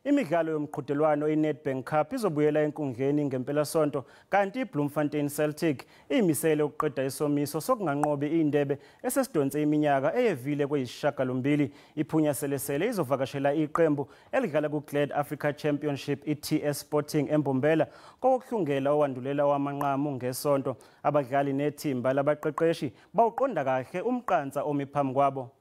Imidlalo yomqhudelwano iNedbank Cup izobuyela enkundleni ngeMpelasonto, kanti iBloemfontein Celtic izimisele ukuqeda isomiso sokunganqobi izindebe esesidonse iminyaka eyevile kweyisishiyagalombili. IPhunya Selesele izovakashela iqembu eligala kuGlad Africa Championship iTS Sporting eMbombela kowokuhlungela owandulela amanqamu ngeSonto. Abadlali nethimba labaqeqeshi bawuqonda kahle umqansa omi phambi kwabo.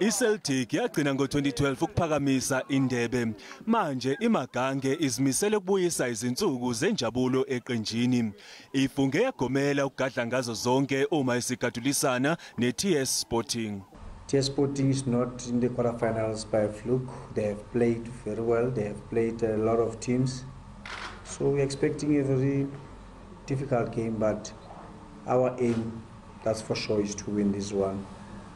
iCeltic yagcina ngo-2012 ukuphakamisa indebe. Manje imagange izimisele ukubuyisa izinsuku zenjabulo eqenjini. Ifunge yagomela ukugadla ngazo zonke uma isigadulisana neTS Sporting. TS Sporting is not in the quarterfinals by fluke. They have played very well. They have played a lot of teams. So we're expecting a very difficult game, but our aim, that's for sure, is to win this one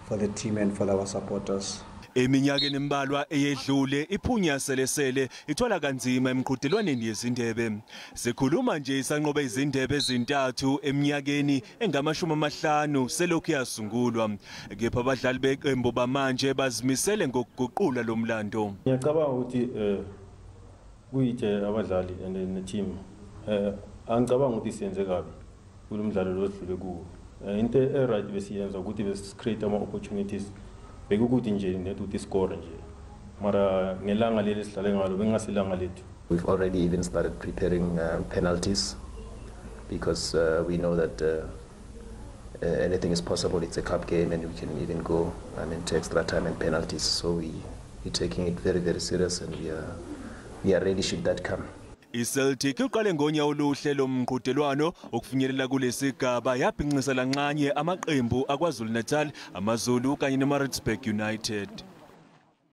for the team and for our supporters. Iminyaka embalwa eyedlule IPhunya Selesele ithola kanzima emqhudelwaneni yezindebe. Sikhuluma nje isanqobe izindebe ezintathu eminyakeni engama-50 selokhu yasungulwa. Kepha abadlali beqembu bamanje bazimisele ngokuguqula lo mlando. Ngiyacabanga ukuthi kuyithe abadlali and team angicabanga ukuthi siyenze kabi kulo mdlalo lo sidlule kuwo. Into right besiyenza ukuthi besi-create ama-opportunities bekukuthi nje nethi score nje mara ngelanga leli sihlale ngalo bengasilanga lethu. We've already even started preparing penalties because we know that anything is possible. It's a cup game and we can even go to extra time and penalties, so we're taking it very, very serious, and we are ready should that come. iCeltic uqale ngonya oluhle lomqhudelwano ukufinyelela kulesigaba yaphinqisela nqanye amaqembu aKwaZulu-Natal, amaZulu kanye neMaritzburg United.